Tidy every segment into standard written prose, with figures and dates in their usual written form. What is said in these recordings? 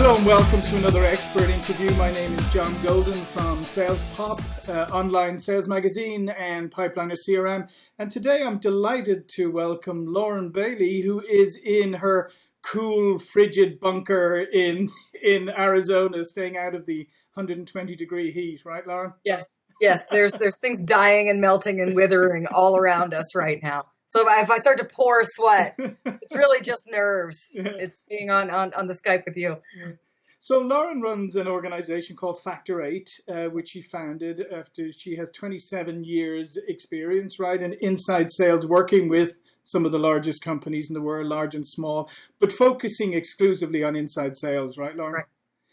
Hello and welcome to another expert interview. My name is John Golden from SalesPOP, online sales magazine and Pipeliner CRM. And today I'm delighted to welcome Lauren Bailey, who is in her cool, frigid bunker in Arizona, staying out of the 120-degree heat. Right, Lauren? Yes. There's things dying and melting and withering all around us right now. So if I start to pour sweat, it's really just nerves. Yeah. It's being on the Skype with you. So Lauren runs an organization called Factor 8, which she founded after she has 27 years experience, right, in inside sales, working with some of the largest companies in the world, large and small, but focusing exclusively on inside sales, right, Lauren? Right.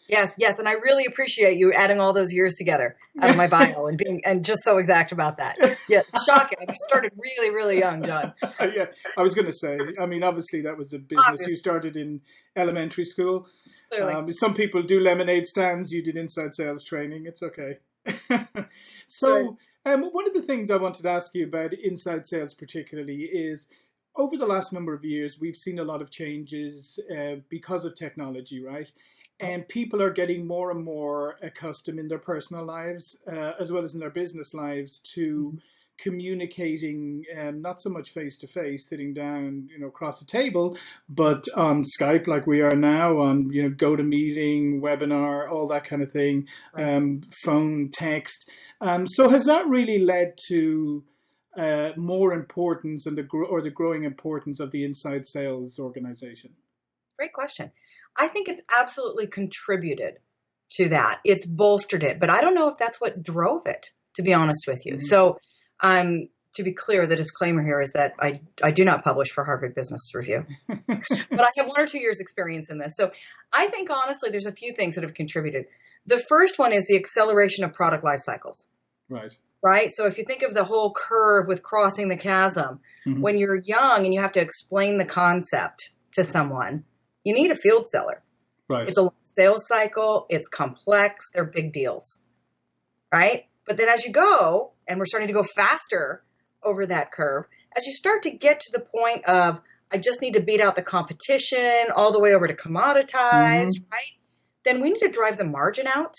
Yes, and I really appreciate you adding all those years together out of my bio and just so exact about that. Yeah, shocking. I started really, really young, John. Yeah, I was going to say, I mean, obviously that was a business you started in elementary school. Clearly. Some people do lemonade stands. You did inside sales training. It's okay. So one of the things I wanted to ask you about inside sales particularly is over the last number of years, we've seen a lot of changes because of technology, right? And people are getting more and more accustomed in their personal lives as well as in their business lives to communicating, not so much face to face, sitting down, across a table, but on Skype like we are now, on GoToMeeting, webinar, all that kind of thing, right. Phone, text. So has that really led to more importance and the growing importance of the inside sales organization? Great question. I think it's absolutely contributed to that. It's bolstered it, but I don't know if that's what drove it, to be honest with you. Mm-hmm. So to be clear, the disclaimer here is that I do not publish for Harvard Business Review, but I have 1 or 2 years experience in this. So I think, honestly, there's a few things that have contributed. The first one is the acceleration of product life cycles. Right? So if you think of the whole curve with crossing the chasm, mm-hmm. when you're young and you have to explain the concept to someone, you need a field seller. Right. It's a long sales cycle. It's complex. They're big deals. Right? But then as you go, and we're starting to go faster over that curve, as you start to get to the point of, I just need to beat out the competition all the way over to commoditized, mm-hmm. right? Then we need to drive the margin out.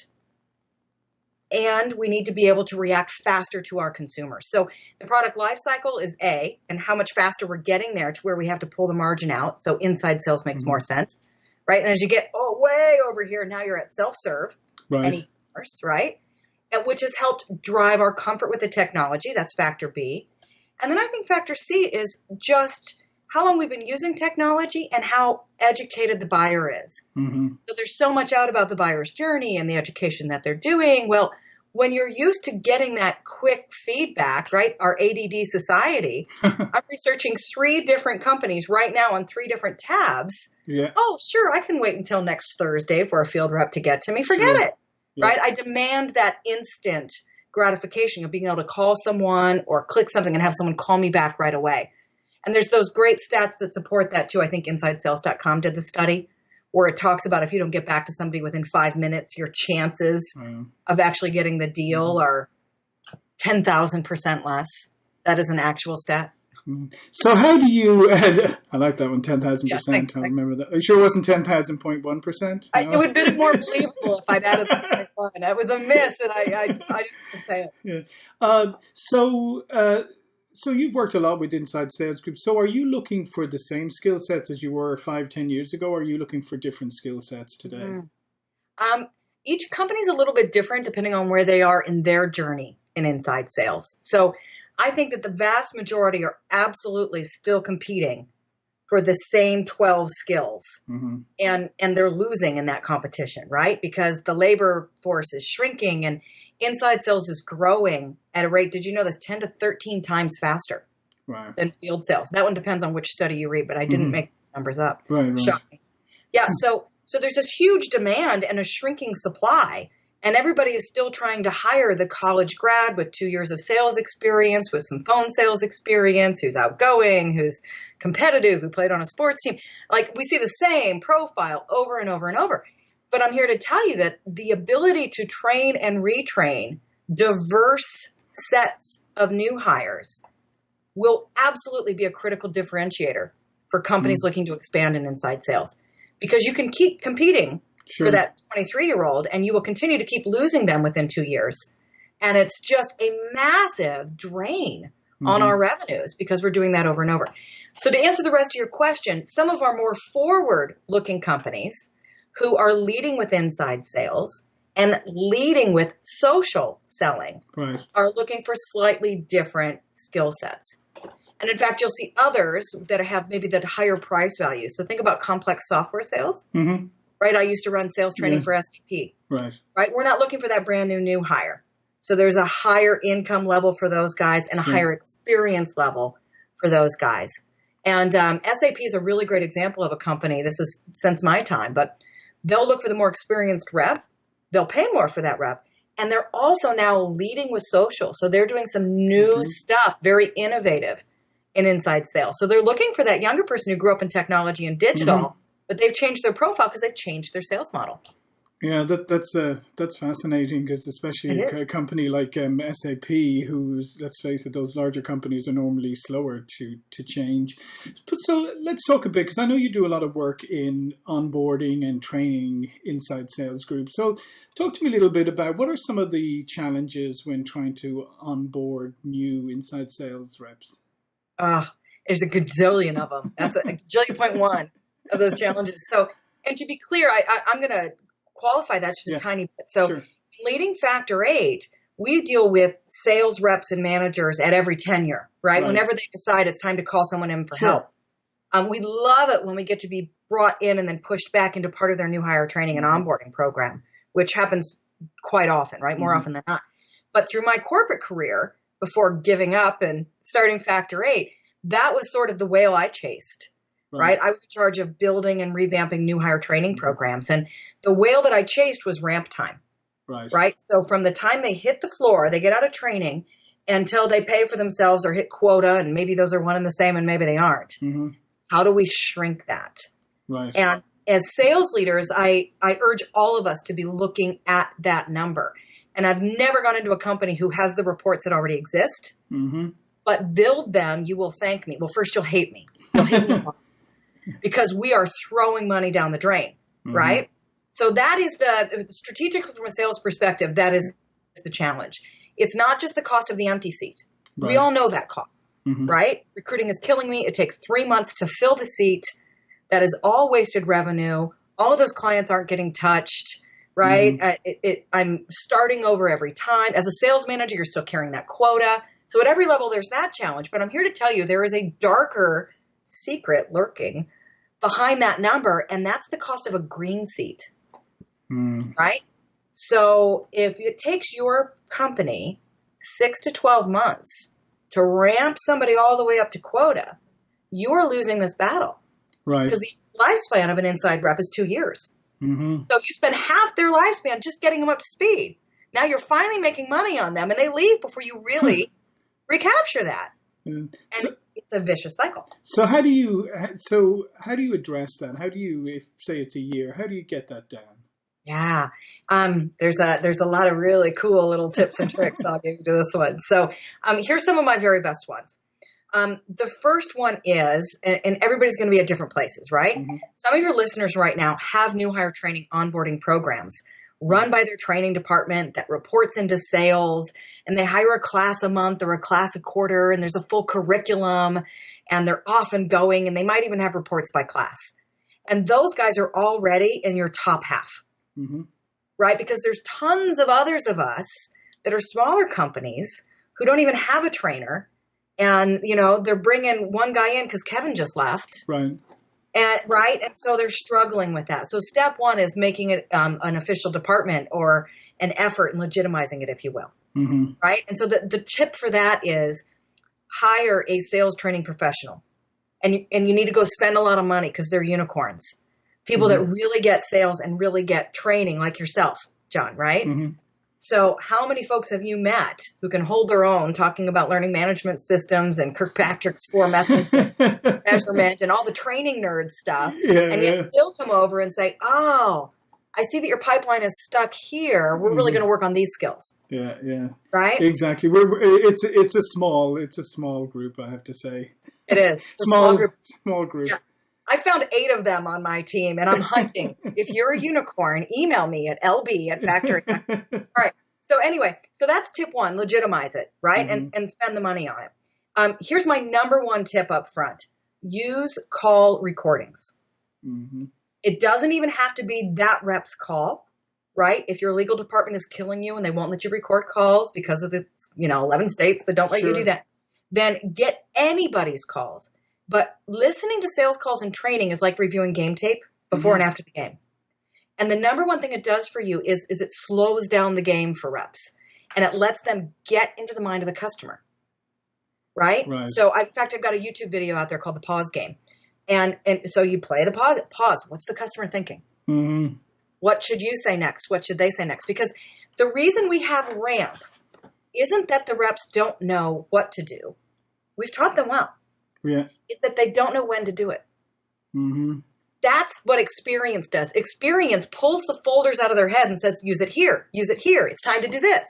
And we need to be able to react faster to our consumers. So the product life cycle is A, and how much faster we're getting there to where we have to pull the margin out. So inside sales makes mm-hmm. more sense, right? And as you get way over here, now you're at self-serve and e-commerce, right? Which has helped drive our comfort with the technology. That's factor B. And then I think factor C is just how long we've been using technology and how educated the buyer is. Mm-hmm. So there's so much out about the buyer's journey and the education that they're doing. Well, when you're used to getting that quick feedback, right, our ADD society, I'm researching 3 different companies right now on 3 different tabs. Yeah. Oh, sure, I can wait until next Thursday for a field rep to get to me. Forget it, right? I demand that instant gratification of being able to call someone or click something and have someone call me back right away. And there's those great stats that support that too. I think InsideSales.com did the study where it talks about if you don't get back to somebody within 5 minutes, your chances of actually getting the deal are 10,000% less. That is an actual stat. So how do you, I like that one, 10,000%. Yeah, I remember that. Are you sure it wasn't 10,000.1%? No? It would have been more believable if I'd added the 0.1. That was a miss and I didn't say it. Yeah. So you've worked a lot with inside sales groups. So are you looking for the same skill sets as you were 5-10 years ago? Or are you looking for different skill sets today? Each company is a little bit different depending on where they are in their journey in inside sales. So I think that the vast majority are absolutely still competing for the same 12 skills. Mm-hmm. And they're losing in that competition, right? Because the labor force is shrinking and inside sales is growing at a rate, did you know that's 10 to 13 times faster than field sales? That one depends on which study you read, but I didn't make those numbers up. Right. Shocking. Yeah, so there's this huge demand and a shrinking supply, and everybody is still trying to hire the college grad with 2 years of sales experience, with some phone sales experience, who's outgoing, who's competitive, who played on a sports team. Like, we see the same profile over and over and over. But I'm here to tell you that the ability to train and retrain diverse sets of new hires will absolutely be a critical differentiator for companies looking to expand in inside sales. Because you can keep competing for that 23-year-old, and you will continue to keep losing them within 2 years. And it's just a massive drain on our revenues because we're doing that over and over. So to answer the rest of your question, some of our more forward-looking companies who are leading with inside sales and leading with social selling are looking for slightly different skill sets. And in fact, you'll see others that have maybe that higher price value. So think about complex software sales, right? I used to run sales training for SAP, right? We're not looking for that brand new hire. So there's a higher income level for those guys and a higher experience level for those guys. And SAP is a really great example of a company. This is since my time, but they'll look for the more experienced rep. They'll pay more for that rep. And they're also now leading with social. So they're doing some new stuff, very innovative in inside sales. So they're looking for that younger person who grew up in technology and digital, but they've changed their profile because they've changed their sales model. Yeah, that's fascinating because especially a company like SAP, who's, let's face it, those larger companies are normally slower to change. But so let's talk a bit, because I know you do a lot of work in onboarding and training inside sales groups. So talk to me a little bit about what are some of the challenges when trying to onboard new inside sales reps? There's a gazillion of them. That's a gazillion point one of those challenges. So, and to be clear, I'm going to qualify that just a tiny bit. So leading Factor 8, we deal with sales reps and managers at every tenure, right? Whenever they decide it's time to call someone in for help. We love it when we get to be brought in and then pushed back into part of their new hire training and onboarding program, which happens quite often, right? More often than not. But through my corporate career, before giving up and starting Factor 8, that was sort of the whale I chased. Right. I was in charge of building and revamping new hire training programs. And the whale that I chased was ramp time. Right. So from the time they hit the floor, they get out of training until they pay for themselves or hit quota, and maybe those are one and the same and maybe they aren't. How do we shrink that? And as sales leaders, I urge all of us to be looking at that number. And I've never gone into a company who has the reports that already exist, but build them. You will thank me. Well, first you'll hate me. You'll hate me. Because we are throwing money down the drain, right? So that is the strategic from a sales perspective. That is the challenge. It's not just the cost of the empty seat. We all know that cost, right? Recruiting is killing me. It takes 3 months to fill the seat. That is all wasted revenue. All of those clients aren't getting touched, right? I'm starting over every time. As a sales manager, you're still carrying that quota. So at every level, there's that challenge. But I'm here to tell you there is a darker secret lurking behind that number, and that's the cost of a green seat, right? So if it takes your company 6 to 12 months to ramp somebody all the way up to quota, you're losing this battle, right? Because the lifespan of an inside rep is 2 years. So you spend half their lifespan just getting them up to speed. Now you're finally making money on them, and they leave before you really recapture that. And it's a vicious cycle. So how do you address that? How do you, if say it's a year, how do you get that down? Yeah. There's a lot of really cool little tips and tricks I'll give you to this one. So here's some of my very best ones. The first one is, and everybody's going to be at different places, right? Some of your listeners right now have new hire training onboarding programs run by their training department that reports into sales, and they hire a class a month or a class a quarter, and there's a full curriculum, and they're often going, and they might even have reports by class. And those guys are already in your top half, right? Because there's tons of others of us that are smaller companies who don't even have a trainer, and, you know, they're bringing one guy in because Kevin just left. And so they're struggling with that. So step one is making it an official department or an effort and legitimizing it, if you will. Right. And so the tip for that is hire a sales training professional. And you need to go spend a lot of money because they're unicorns. People that really get sales and really get training like yourself, John, right? So how many folks have you met who can hold their own talking about learning management systems and Kirkpatrick's 4 methods of measurement and all the training nerd stuff? And yet they'll come over and say, oh, I see that your pipeline is stuck here. We're really going to work on these skills. Right? Exactly. It's a small group, I have to say. It is. Small group. Yeah. I found 8 of them on my team, and I'm hunting. If you're a unicorn, email me at lb@factory. All right. So anyway, so that's tip 1, legitimize it, right? And spend the money on it. Here's my number 1 tip up front. Use call recordings. It doesn't even have to be that rep's call, right? If your legal department is killing you and they won't let you record calls because of the 11 states that don't let you do that, then get anybody's calls. But listening to sales calls and training is like reviewing game tape before and after the game. And the number 1 thing it does for you is it slows down the game for reps, and it lets them get into the mind of the customer, right? So in fact, I've got a YouTube video out there called the pause game. And so you play the pause. What's the customer thinking? What should you say next? What should they say next? Because the reason we have ramp isn't that the reps don't know what to do. We've taught them well. It's that they don't know when to do it. That's what experience does. Experience pulls the folders out of their head and says, use it here. Use it here. It's time to do this.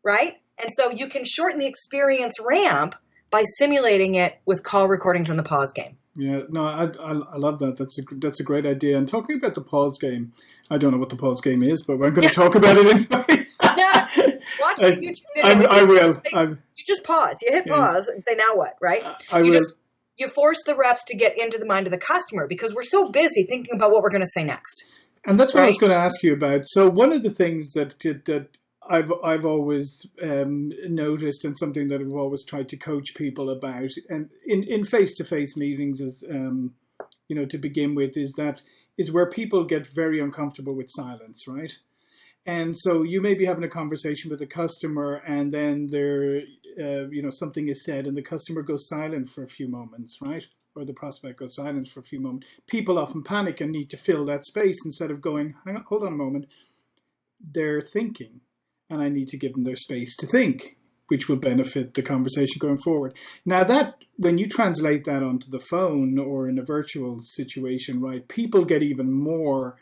Right? And so you can shorten the experience ramp by simulating it with call recordings in the pause game. Yeah, no, I love that. That's a great idea. And talking about the pause game, I don't know what the pause game is, but we're going to talk about it anyway. Watch the YouTube video. I will. You just pause. You hit pause and say, now what, right? I will. You force the reps to get into the mind of the customer because we're so busy thinking about what we're going to say next. And that's what I was going to ask you about. So one of the things that I've always noticed, and something that I've always tried to coach people about, and in face-to-face meetings, is to begin with, is where people get very uncomfortable with silence, right? And so you may be having a conversation with a customer, and then something is said, and the customer goes silent for a few moments, right? Or the prospect goes silent for a few moments. People often panic and need to fill that space instead of going, hang on, hold on a moment. They're thinking, and I need to give them their space to think, which will benefit the conversation going forward. Now that, when you translate that onto the phone or in a virtual situation, right, people get even more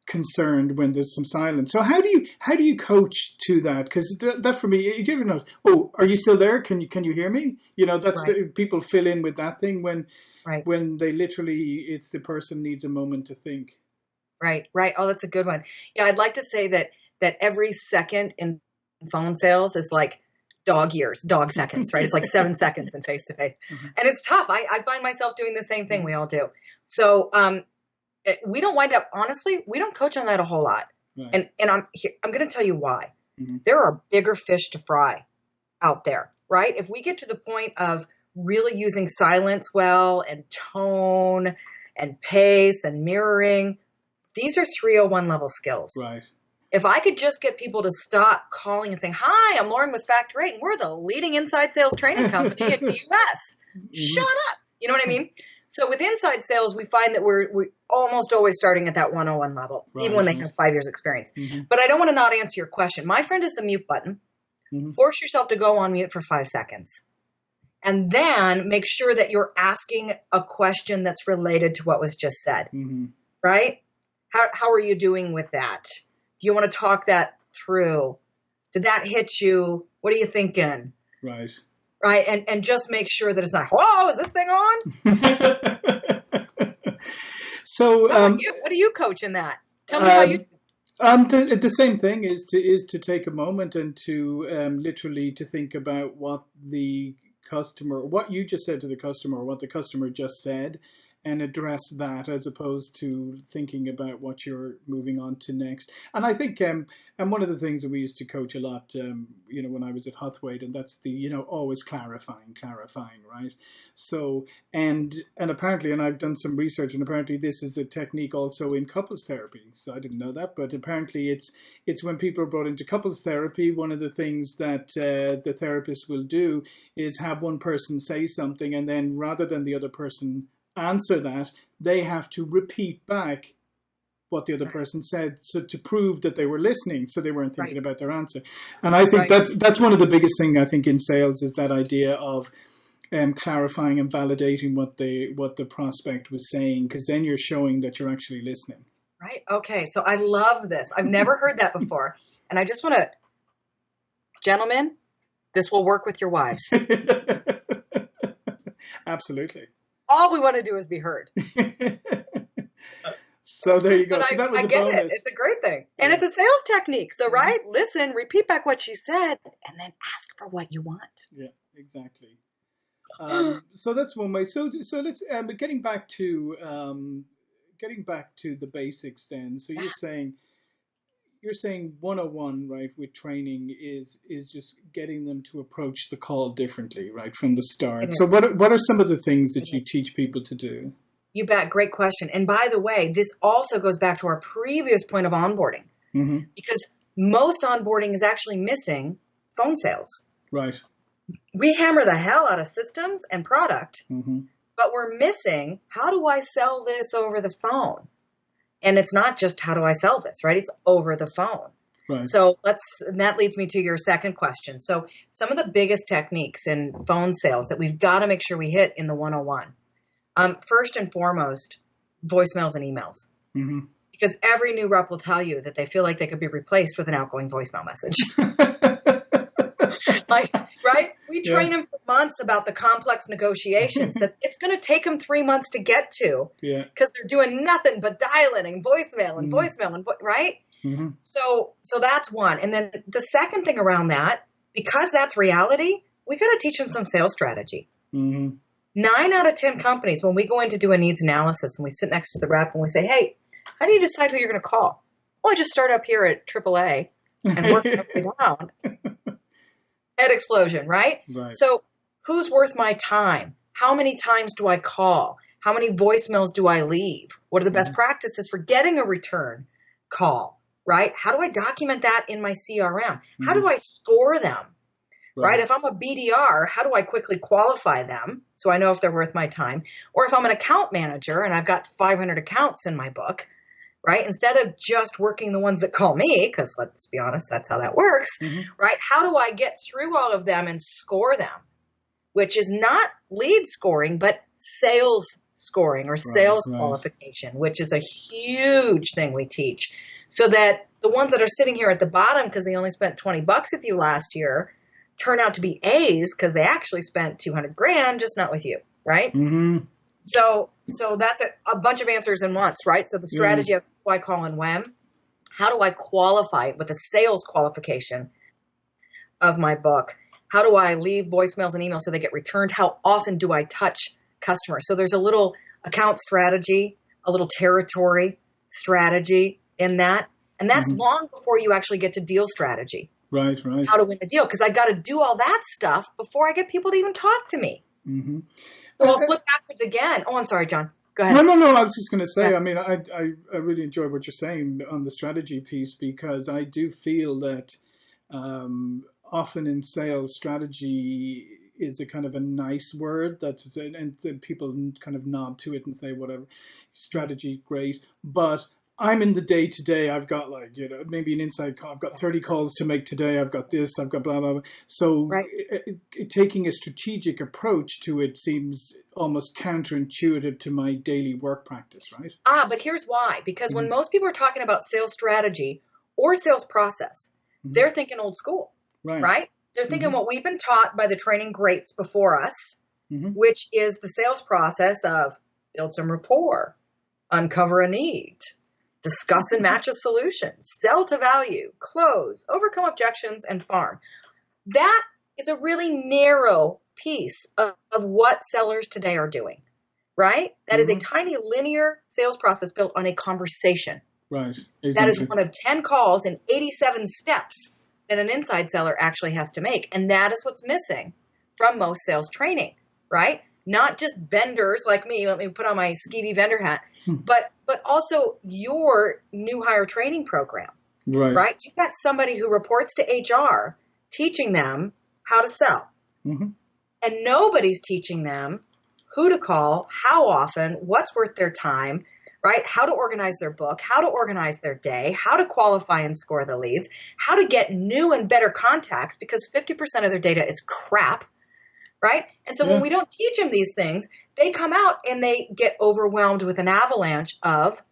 concerned when there's some silence. So how do you coach to that? Because that for me, you ever know, oh, are you still there? Can you hear me? That's people fill in with that thing when they literally, it's the person needs a moment to think. Right. Oh, that's a good one. Yeah, I'd like to say that every second in phone sales is like dog seconds, right? It's like 7 seconds in face-to-face. And it's tough. I find myself doing the same thing. We all do. So we don't honestly, we don't coach on that a whole lot. And I'm going to tell you why. There are bigger fish to fry out there, right? If we get to the point of really using silence well, and tone and pace and mirroring, these are 301 level skills. Right. If I could just get people to stop calling and saying, hi, I'm Lauren with Factor 8, and we're the leading inside sales training company in the U.S. Shut up. You know what I mean? So with inside sales, we find that we're almost always starting at that 101 level, even when they have 5 years experience. But I don't want to not answer your question. My friend is the mute button. Force yourself to go on mute for 5 seconds. And then make sure that you're asking a question that's related to what was just said. Right? How are you doing with that? Do you want to talk that through? Did that hit you? What are you thinking? Right. And just make sure that it's not, whoa, is this thing on? So what do you coach in that? Tell me how you do. The same thing is to take a moment and to literally to think about what you just said to the customer, or what the customer just said, and address that, as opposed to thinking about what you're moving on to next. And I think, and one of the things that we used to coach a lot, when I was at Huthwaite, and that's the, always clarifying, right? So, and apparently, and I've done some research, and apparently this is a technique also in couples therapy. So I didn't know that, but apparently it's when people are brought into couples therapy, one of the things that the therapist will do is have one person say something, and then rather than the other person answer that, they have to repeat back what the other person said, so to prove that they were listening, so they weren't thinking about their answer. And I think that's one of the biggest things, I think, in sales, is that idea of clarifying and validating what the prospect was saying, because then you're showing that you're actually listening. Right. Okay. So I love this. I've never heard that before. And I just want to, gentlemen, this will work with your wives. Absolutely. all we want to do is be heard. So there you go. But So that was I a get bonus. it. It's a great thing. Yeah. And it's a sales technique. So, right? Listen, repeat back what she said, and then ask for what you want. Yeah, exactly. So that's one way. So let's but getting back to the basics then. So Yeah. you're saying 101, right, with training is just getting them to approach the call differently, right, from the start. So what are some of the things that you teach people to do? You bet. Great question. And by the way, this also goes back to our previous point of onboarding, because most onboarding is actually missing phone sales. Right. We hammer the hell out of systems and product, but we're missing, how do I sell this over the phone? And it's not just how do I sell this, right? It's over the phone. Right. So and that leads me to your second question. So some of the biggest techniques in phone sales that we've got to make sure we hit in the 101. First and foremost, voicemails and emails. Because every new rep will tell you that they feel like they could be replaced with an outgoing voicemail message. Like, right? We train them for months about the complex negotiations that it's going to take them 3 months to get to. Because they're doing nothing but dialing and voicemail and voicemail and right? So that's one. And then the second thing around that, because that's reality, we got to teach them some sales strategy. 9 out of 10 companies, when we go in to do a needs analysis and we sit next to the rep and we say, hey, how do you decide who you're going to call? Well, I just start up here at AAA and work my way down. Head explosion, right? So who's worth my time? How many times do I call? How many voicemails do I leave? What are the best practices for getting a return call, right? How do I document that in my CRM? How do I score them? Right? If I'm a BDR, how do I quickly qualify them so I know if they're worth my time? Or if I'm an account manager and I've got 500 accounts in my book, right? Instead of just working the ones that call me, because let's be honest, that's how that works, right? How do I get through all of them and score them? Which is not lead scoring, but sales scoring or sales qualification, which is a huge thing we teach. So that the ones that are sitting here at the bottom because they only spent $20 with you last year turn out to be A's because they actually spent $200,000, just not with you, right? So that's a bunch of answers in once, right? So the strategy of who I call and when, how do I qualify it with a sales qualification of my book? How do I leave voicemails and emails so they get returned? How often do I touch customers? So there's a little account strategy, a little territory strategy in that. And that's long before you actually get to deal strategy. Right. How to win the deal. Because I got to do all that stuff before I get people to even talk to me. So I'll flip backwards again. Oh, I'm sorry, John. Go ahead. No. I was just going to say, I mean, I really enjoy what you're saying on the strategy piece because I do feel that often in sales, strategy is a kind of a nice word and people kind of nod to it and say whatever, strategy, great, but I'm in the day to day. I've got maybe an inside call. I've got 30 calls to make today. I've got this. I've got blah, blah, blah. So taking a strategic approach to it seems almost counterintuitive to my daily work practice, right? But here's why. Because when most people are talking about sales strategy or sales process, they're thinking old school, right? They're thinking what we've been taught by the training greats before us, which is the sales process of build some rapport, uncover a need, discuss and match a solution, sell to value, close, overcome objections, and farm. That is a really narrow piece of what sellers today are doing, right? That is a tiny linear sales process built on a conversation. Right. Exactly. That is one of 10 calls and 87 steps that an inside seller actually has to make. And that is what's missing from most sales training, right? Not just vendors like me, let me put on my skeevy vendor hat, but also your new hire training program, right? You've got somebody who reports to HR teaching them how to sell. And nobody's teaching them who to call, how often, what's worth their time, right? How to organize their book, how to organize their day, how to qualify and score the leads, how to get new and better contacts because 50% of their data is crap, right? And so when we don't teach them these things, they come out and they get overwhelmed with an avalanche of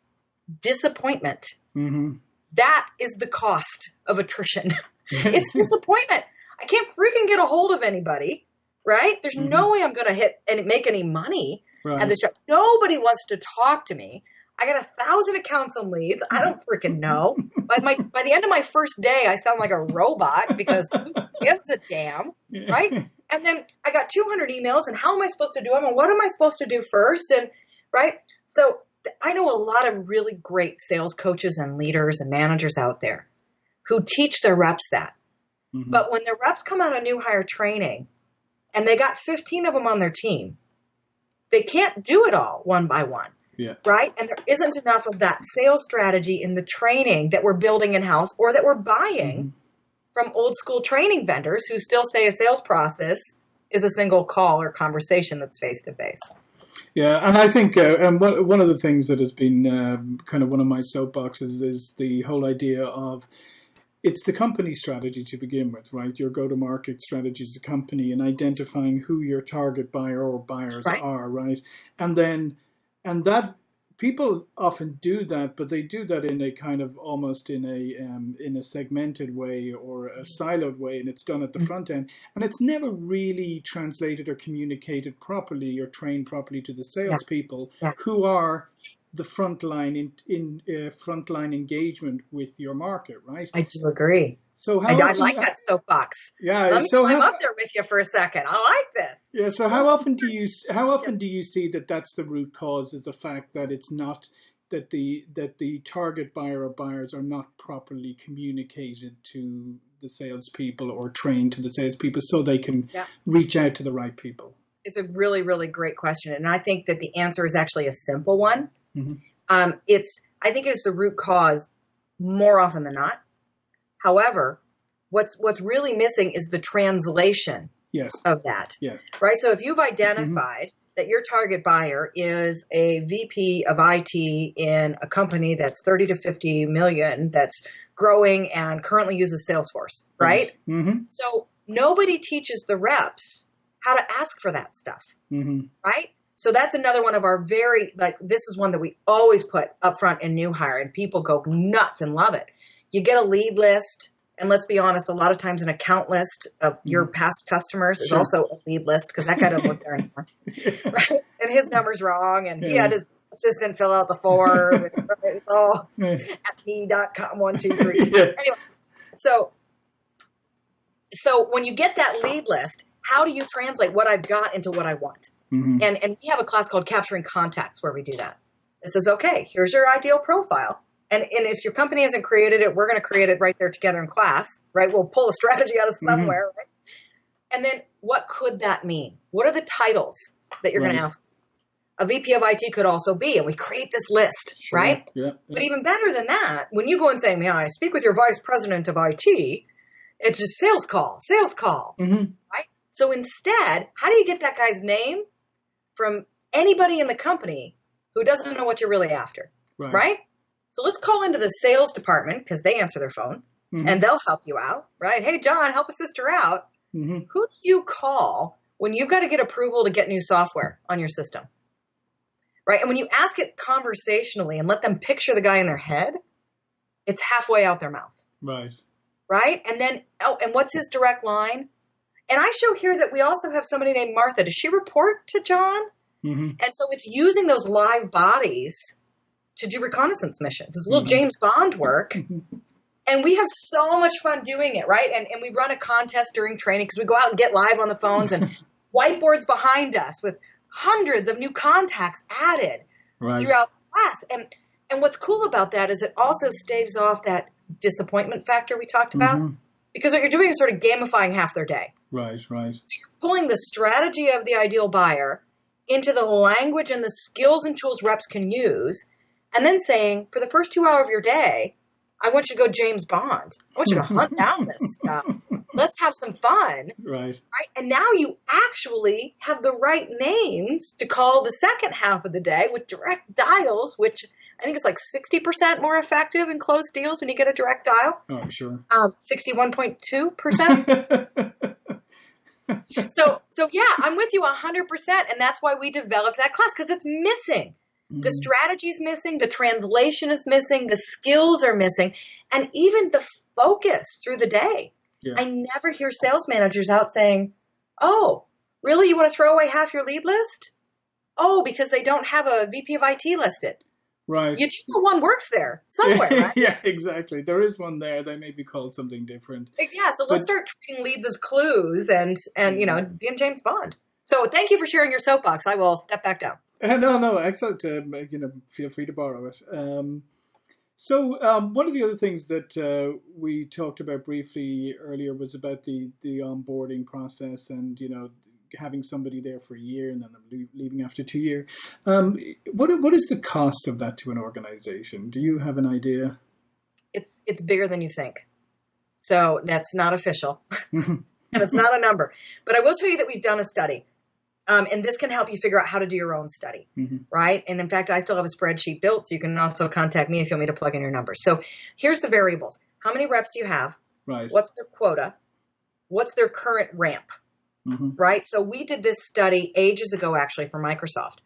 disappointment. That is the cost of attrition. It's disappointment. I can't freaking get a hold of anybody, right? There's no way I'm going to hit and make any money. at Right. this job. Nobody wants to talk to me. I got 1,000 accounts and leads. I don't freaking know. By the end of my first day, I sound like a robot because who gives a damn, right? And then I got 200 emails, and how am I supposed to do them? And what am I supposed to do first? And right. So I know a lot of really great sales coaches and leaders and managers out there who teach their reps that. Mm-hmm. But when their reps come out of new hire training and they got 15 of them on their team, they can't do it all one by one. Yeah. Right? And there isn't enough of that sales strategy in the training that we're building in-house or that we're buying from old school training vendors who still say a sales process is a single call or conversation that's face-to-face. Yeah, and I think and one of the things that has been kind of one of my soapboxes is the whole idea of it's the company strategy to begin with, right? Your go-to-market strategy as a company and identifying who your target buyer or buyers are, right? And that people often do that, but they do that in a kind of almost in a segmented way or a siloed way, and it's done at the front end, and it's never really translated or communicated properly or trained properly to the salespeople who are the frontline frontline engagement with your market, right? I do agree. So I like that soapbox. Yeah. Let me climb up there with you for a second. I like this. Yeah. So how often do you see that that's the root cause, is the fact that it's not that the target buyer or buyers are not properly communicated to the salespeople or trained to the salespeople so they can reach out to the right people? It's a really, really great question, and I think that the answer is actually a simple one. Mm-hmm. I think it's the root cause more often than not. However, what's really missing is the translation of that. Yes. Right? So if you've identified that your target buyer is a VP of IT in a company that's 30 to 50 million, that's growing and currently uses Salesforce, right? Mm-hmm. So nobody teaches the reps how to ask for that stuff, right? So that's another one of our this is one that we always put up front in new hire, and people go nuts and love it. You get a lead list, and let's be honest, a lot of times an account list of your past customers is also a lead list because that guy doesn't work there anymore, right? And his number's wrong, and he had his assistant fill out the form. It's all at me.com, 1, 2, 3. Anyway, so when you get that lead list, how do you translate what I've got into what I want? And we have a class called Capturing Contacts where we do that. It says, okay, here's your ideal profile. And if your company hasn't created it, we're going to create it right there together in class, right? We'll pull a strategy out of somewhere, right? And then what could that mean? What are the titles that you're going to ask? A VP of IT could also be, and we create this list, right? Yeah. But even better than that, when you go and say, may I speak with your vice president of IT, it's a sales call, right? So instead, how do you get that guy's name from anybody in the company who doesn't know what you're really after, right? So let's call into the sales department because they answer their phone and they'll help you out, right? Hey, John, help a sister out. Who do you call when you've got to get approval to get new software on your system, right? And when you ask it conversationally and let them picture the guy in their head, it's halfway out their mouth, right? And then, and what's his direct line? And I show here that we also have somebody named Martha. Does she report to John? And so it's using those live bodies to do reconnaissance missions. It's little James Bond work. And we have so much fun doing it, right? And we run a contest during training because we go out and get live on the phones and whiteboards behind us with hundreds of new contacts added throughout the class. And what's cool about that is it also staves off that disappointment factor we talked about. Because what you're doing is sort of gamifying half their day. Right. So you're pulling the strategy of the ideal buyer into the language and the skills and tools reps can use, and then saying, for the first 2 hours of your day, I want you to go James Bond. I want you to hunt down this stuff. Let's have some fun. Right. And now you actually have the right names to call the second half of the day with direct dials, which I think it's like 60% more effective in closed deals when you get a direct dial. Oh, I'm sure. 61.2%. So yeah, I'm with you 100%. And that's why we developed that class, because it's missing. The strategy is missing. The translation is missing. The skills are missing. And even the focus through the day. Yeah. I never hear sales managers out saying, oh, really? You want to throw away half your lead list? Oh, because they don't have a VP of IT listed. Right. You do know one works there somewhere, right? Yeah, exactly. There is one there. They may be called something different. Yeah, so But let's start treating leads as clues and yeah. being James Bond. So thank you for sharing your soapbox. I will step back down. No, excellent. Feel free to borrow it. One of the other things that we talked about briefly earlier was about the onboarding process, and having somebody there for a year and then leaving after 2 years. What is the cost of that to an organization? Do you have an idea? It's bigger than you think. So that's not official, and it's not a number. But I will tell you that we've done a study. And this can help you figure out how to do your own study, right? And in fact, I still have a spreadsheet built, so you can also contact me if you want me to plug in your numbers. So here's the variables. How many reps do you have? Right. What's their quota? What's their current ramp? Right? So we did this study ages ago, actually, for Microsoft.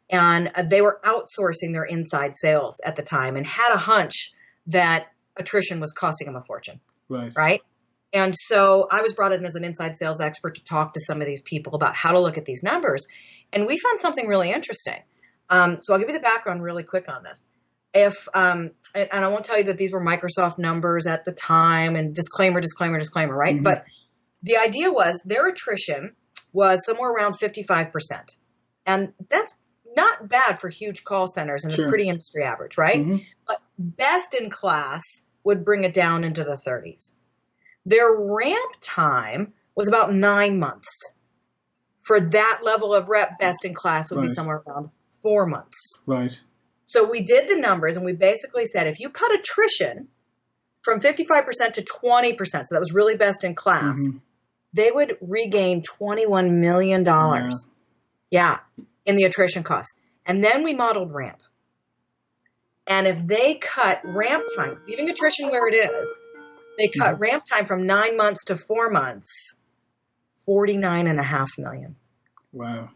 And they were outsourcing their inside sales at the time and had a hunch that attrition was costing them a fortune. Right? And so I was brought in as an inside sales expert to talk to some of these people about how to look at these numbers. And we found something really interesting. So I'll give you the background really quick on this. And I won't tell you that these were Microsoft numbers at the time, and disclaimer, right? But the idea was their attrition was somewhere around 55%. And that's not bad for huge call centers, and it's pretty industry average, right? But best in class would bring it down into the 30s. Their ramp time was about 9 months. For that level of rep, best in class would be somewhere around 4 months. Right. So we did the numbers, and we basically said if you cut attrition from 55% to 20%, so that was really best in class, they would regain $21 million. Yeah, in the attrition costs. And then we modeled ramp. And if they cut ramp time, leaving attrition where it is, they cut ramp time from 9 months to 4 months, $49.5 million. Wow.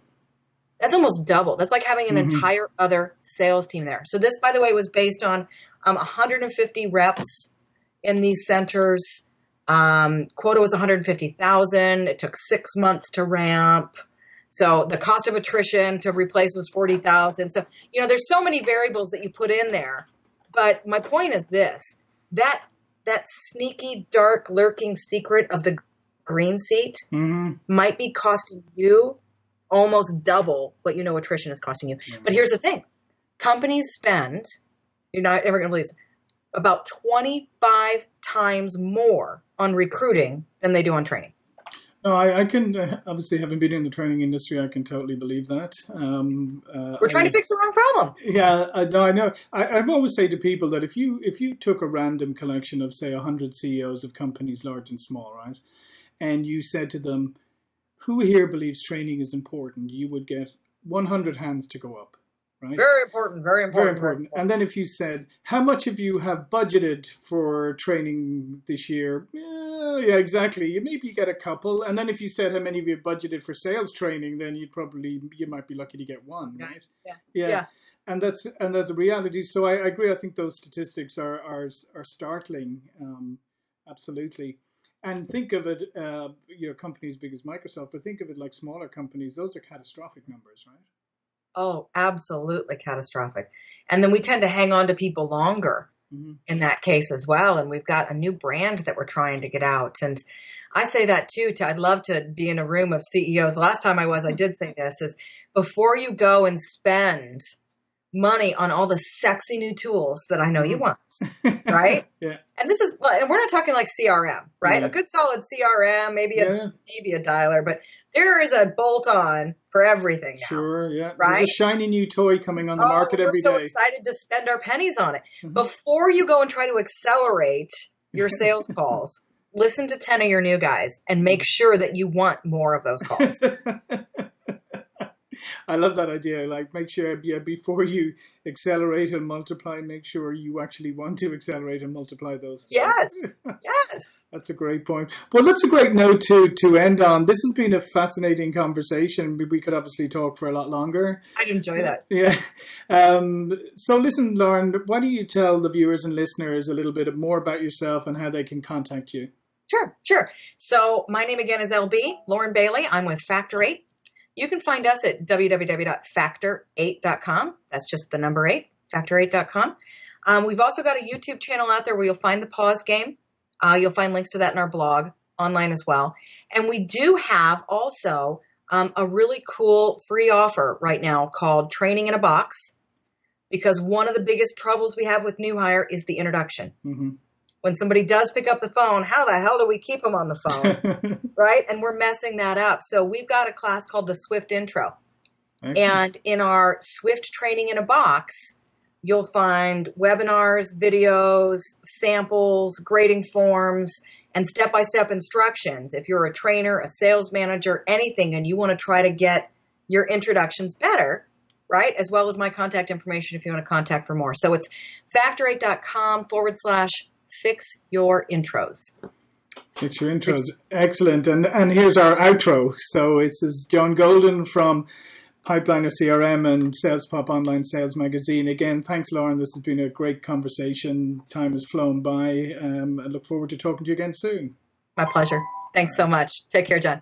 That's almost double. That's like having an entire other sales team there. So this, by the way, was based on 150 reps in these centers. Quota was 150,000. It took 6 months to ramp. So the cost of attrition to replace was 40,000. So, there's so many variables that you put in there. But my point is this, that sneaky, dark, lurking secret of the green seat might be costing you almost double what attrition is costing you. But here's the thing. Companies spend, you're not ever going to believe this, about 25 times more on recruiting than they do on training. No, I can, obviously, having been in the training industry, I can totally believe that. We're trying to fix the wrong problem. Yeah, I know. I've always said to people that if you took a random collection of, say, 100 CEOs of companies large and small, right, and you said to them, who here believes training is important, you would get 100 hands to go up. Right? Very important, very important. Very important. And then if you said, how much of you have budgeted for training this year? Yeah, exactly. You maybe get a couple. And then if you said how many of you budgeted for sales training, then you might be lucky to get one, right? Yeah. And that's the reality. So I agree. I think those statistics are startling. Absolutely. And think of it, companies big as Microsoft, but think of it like smaller companies. Those are catastrophic numbers, right? Oh, absolutely catastrophic. And then we tend to hang on to people longer in that case as well. And we've got a new brand that we're trying to get out. And I say that too. I'd love to be in a room of CEOs. The last time I did say this is before you go and spend money on all the sexy new tools that I know you want, right? Yeah. And we're not talking like CRM, right? A good solid CRM, maybe a dialer, but there is a bolt-on for everything now. Sure, yeah. Right? There's a shiny new toy coming on the market every day. We're so excited to spend our pennies on it. Before you go and try to accelerate your sales calls, listen to 10 of your new guys and make sure that you want more of those calls. I love that idea. Like, make sure, before you accelerate and multiply, make sure you actually want to accelerate and multiply those. Yes, yes. That's a great point. Well, that's a great note to end on. This has been a fascinating conversation. We could obviously talk for a lot longer. I'd enjoy that. Yeah. So listen, Lauren, why don't you tell the viewers and listeners a little bit more about yourself and how they can contact you? Sure. So my name again is LB, Lauren Bailey. I'm with Factor 8. you can find us at www.factor8.com. That's just the number 8, factor8.com. We've also got a YouTube channel out there where you'll find the pause game. You'll find links to that in our blog online as well. And we do have also a really cool free offer right now called Training in a Box, because one of the biggest troubles we have with new hire is the introduction. Mm-hmm. When somebody does pick up the phone, how the hell do we keep them on the phone, right? And we're messing that up. So we've got a class called the Swift Intro. Excellent. And in our Swift Training in a Box, you'll find webinars, videos, samples, grading forms, and step-by-step instructions. If you're a trainer, a sales manager, anything, and you want to try to get your introductions better, right? As well as my contact information if you want to contact for more. So it's factor8.com/fix your intros. Fix your intros. Excellent. And here's our outro. So this is John Golden from Pipeliner CRM and SalesPOP Online Sales Magazine. Again, thanks, Lauren. This has been a great conversation. Time has flown by. I look forward to talking to you again soon. My pleasure. Thanks so much. Take care, John.